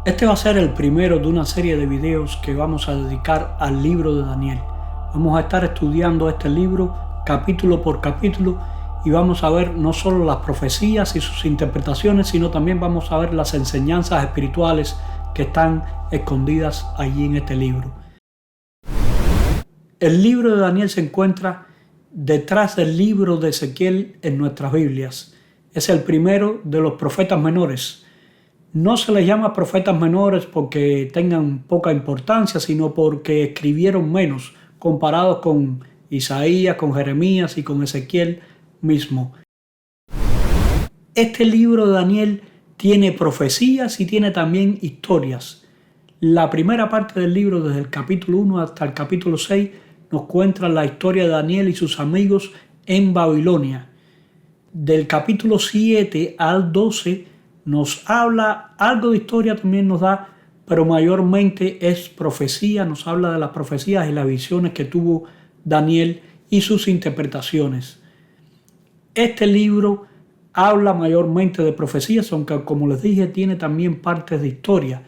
Este va a ser el primero de una serie de videos que vamos a dedicar al libro de Daniel. Vamos a estar estudiando este libro capítulo por capítulo y vamos a ver no solo las profecías y sus interpretaciones, sino también vamos a ver las enseñanzas espirituales que están escondidas allí en este libro. El libro de Daniel se encuentra detrás del libro de Ezequiel en nuestras Biblias. Es el primero de los profetas menores. No se les llama profetas menores porque tengan poca importancia, sino porque escribieron menos comparados con Isaías, con Jeremías y con Ezequiel mismo. Este libro de Daniel tiene profecías y tiene también historias. La primera parte del libro, desde el capítulo 1 hasta el capítulo 6, nos cuenta la historia de Daniel y sus amigos en Babilonia. Del capítulo 7 al 12 nos habla, algo de historia también nos da, pero mayormente es profecía, nos habla de las profecías y las visiones que tuvo Daniel y sus interpretaciones. Este libro habla mayormente de profecías, aunque como les dije tiene también partes de historia,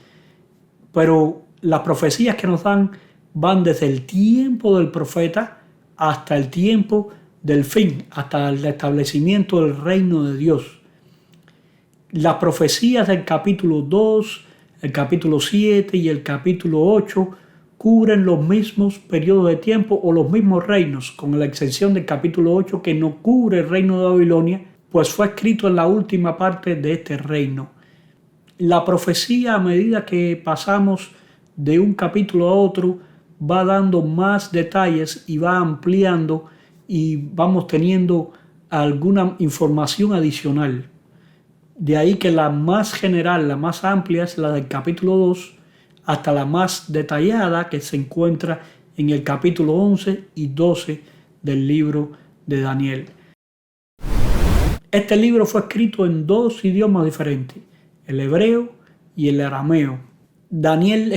pero las profecías que nos dan van desde el tiempo del profeta hasta el tiempo del fin, hasta el establecimiento del reino de Dios. Las profecías del capítulo 2, el capítulo 7 y el capítulo 8 cubren los mismos periodos de tiempo o los mismos reinos, con la excepción del capítulo 8 que no cubre el reino de Babilonia, pues fue escrito en la última parte de este reino. La profecía, a medida que pasamos de un capítulo a otro, va dando más detalles y va ampliando y vamos teniendo alguna información adicional. De ahí que la más general, la más amplia es la del capítulo 2, hasta la más detallada que se encuentra en el capítulo 11 y 12 del libro de Daniel. Este libro fue escrito en dos idiomas diferentes, el hebreo y el arameo. Daniel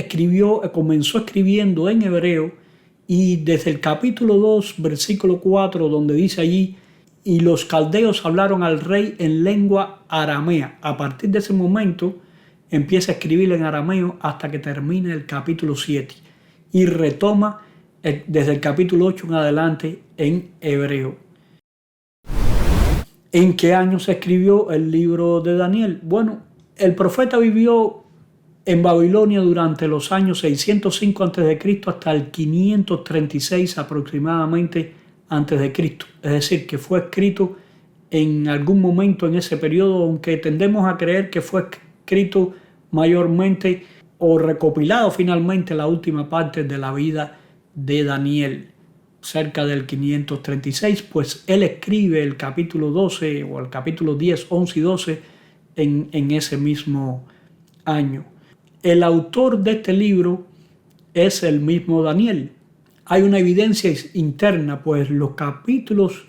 comenzó escribiendo en hebreo y desde el capítulo 2, versículo 4, donde dice allí: y los caldeos hablaron al rey en lengua aramea. A partir de ese momento empieza a escribir en arameo hasta que termine el capítulo 7 y retoma desde el capítulo 8 en adelante en hebreo. ¿En qué año se escribió el libro de Daniel? Bueno, el profeta vivió en Babilonia durante los años 605 a.C. hasta el 536 aproximadamente antes de Cristo. Es decir, que fue escrito en algún momento en ese periodo, aunque tendemos a creer que fue escrito mayormente o recopilado finalmente la última parte de la vida de Daniel, cerca del 536, pues él escribe el capítulo 12 o el capítulo 10, 11 y 12 en ese mismo año. El autor de este libro es el mismo Daniel. Hay una evidencia interna, pues los capítulos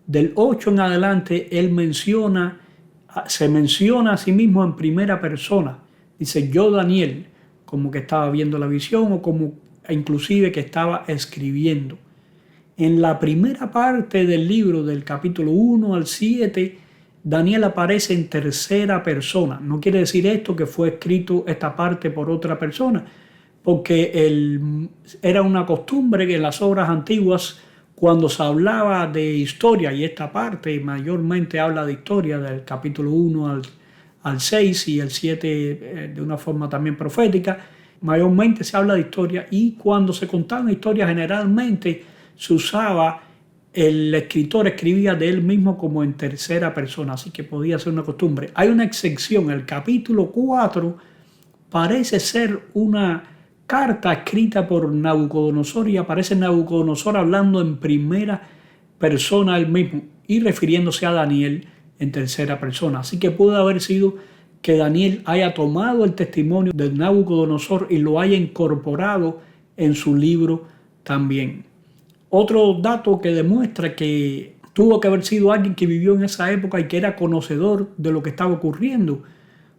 del 8 en adelante se menciona a sí mismo en primera persona. Dice yo Daniel, como que estaba viendo la visión o como inclusive que estaba escribiendo. En la primera parte del libro, del capítulo 1 al 7, Daniel aparece en tercera persona. No quiere decir esto que fue escrito esta parte por otra persona, porque era una costumbre que en las obras antiguas, cuando se hablaba de historia, y esta parte mayormente habla de historia, del capítulo 1 al 6 y el 7 de una forma también profética, mayormente se habla de historia, y cuando se contaban historias generalmente se usaba, el escritor escribía de él mismo como en tercera persona, así que podía ser una costumbre. Hay una excepción, el capítulo 4 parece ser una carta escrita por Nabucodonosor y aparece Nabucodonosor hablando en primera persona él mismo y refiriéndose a Daniel en tercera persona. Así que puede haber sido que Daniel haya tomado el testimonio de Nabucodonosor y lo haya incorporado en su libro también. Otro dato que demuestra que tuvo que haber sido alguien que vivió en esa época y que era conocedor de lo que estaba ocurriendo,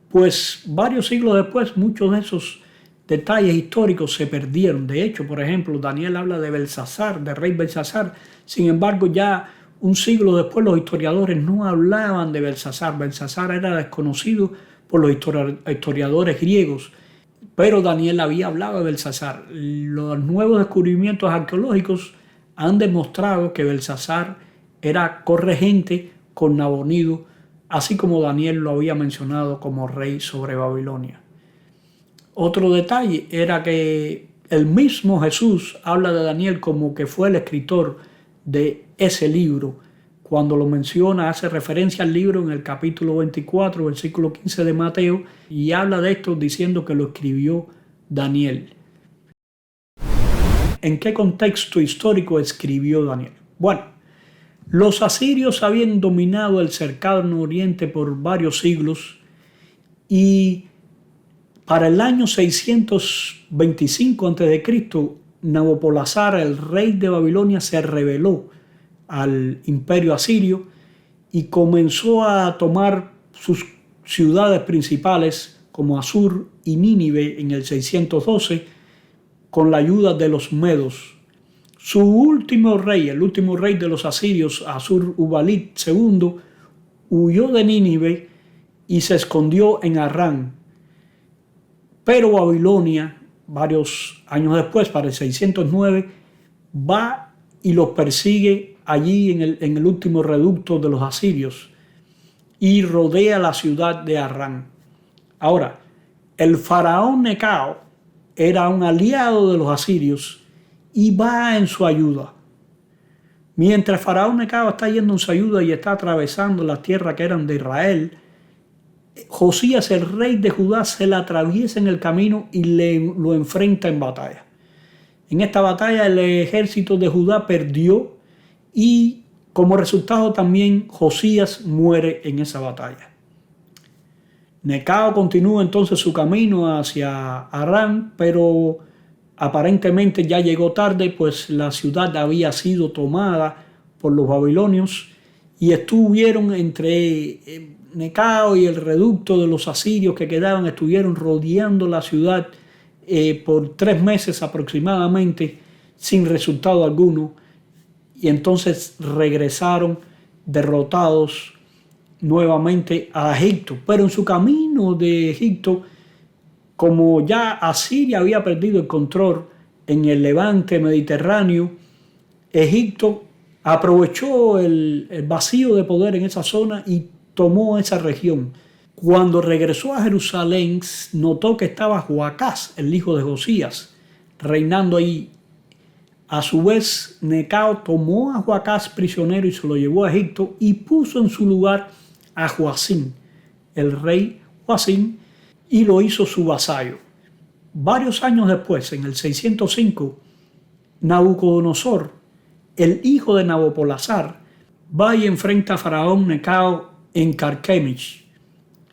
pues varios siglos después muchos de esos detalles históricos se perdieron. De hecho, por ejemplo, Daniel habla de Belsasar, del rey Belsasar. Sin embargo, ya un siglo después los historiadores no hablaban de Belsasar. Belsasar era desconocido por los historiadores griegos. Pero Daniel había hablado de Belsasar. Los nuevos descubrimientos arqueológicos han demostrado que Belsasar era corregente con Nabonido, así como Daniel lo había mencionado como rey sobre Babilonia. Otro detalle era que el mismo Jesús habla de Daniel como que fue el escritor de ese libro. Cuando lo menciona, hace referencia al libro en el capítulo 24, versículo 15 de Mateo, y habla de esto diciendo que lo escribió Daniel. ¿En qué contexto histórico escribió Daniel? Bueno, los asirios habían dominado el cercano oriente por varios siglos y para el año 625 a.C., Nabopolassar, el rey de Babilonia, se rebeló al imperio asirio y comenzó a tomar sus ciudades principales como Asur y Nínive en el 612 con la ayuda de los medos. Su último rey, el último rey de los asirios, Asur-uballit II, huyó de Nínive y se escondió en Harrán. Pero Babilonia, varios años después, para el 609, va y los persigue allí en el último reducto de los asirios y rodea la ciudad de Harrán. Ahora, el faraón Necao era un aliado de los asirios y va en su ayuda. Mientras el faraón Necao está yendo en su ayuda y está atravesando las tierras que eran de Israel, Josías, el rey de Judá, se le atraviesa en el camino y lo enfrenta en batalla. En esta batalla el ejército de Judá perdió y como resultado también Josías muere en esa batalla. Necao continúa entonces su camino hacia Harrán, pero aparentemente ya llegó tarde, pues la ciudad había sido tomada por los babilonios y estuvieron entre Necao y el reducto de los asirios que quedaban, estuvieron rodeando la ciudad por 3 meses aproximadamente sin resultado alguno, y entonces regresaron derrotados nuevamente a Egipto. Pero en su camino de Egipto, como ya Asiria había perdido el control en el levante mediterráneo, Egipto aprovechó el vacío de poder en esa zona y tomó esa región. Cuando regresó a Jerusalén, notó que estaba Joacás, el hijo de Josías, reinando ahí. A su vez, Necao tomó a Joacás prisionero y se lo llevó a Egipto y puso en su lugar a Joacim, el rey Joacim, y lo hizo su vasallo. Varios años después, en el 605, Nabucodonosor, el hijo de Nabopolassar, va y enfrenta a Faraón Necao en Carquemish.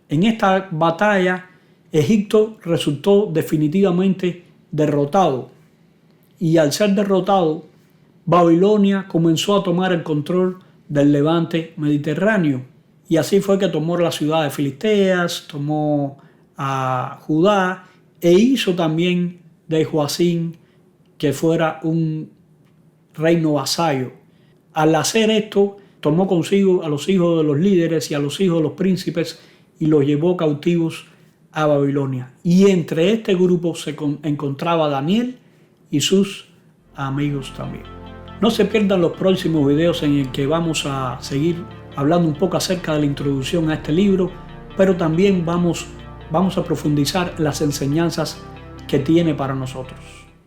En esta batalla, Egipto resultó definitivamente derrotado. Y al ser derrotado, Babilonia comenzó a tomar el control del levante mediterráneo. Y así fue que tomó la ciudad de Filisteas, tomó a Judá e hizo también de Joacim que fuera un reino vasallo. Al hacer esto, tomó consigo a los hijos de los líderes y a los hijos de los príncipes y los llevó cautivos a Babilonia. Y entre este grupo se encontraba Daniel y sus amigos también. No se pierdan los próximos videos en el que vamos a seguir hablando un poco acerca de la introducción a este libro, pero también vamos a profundizar las enseñanzas que tiene para nosotros.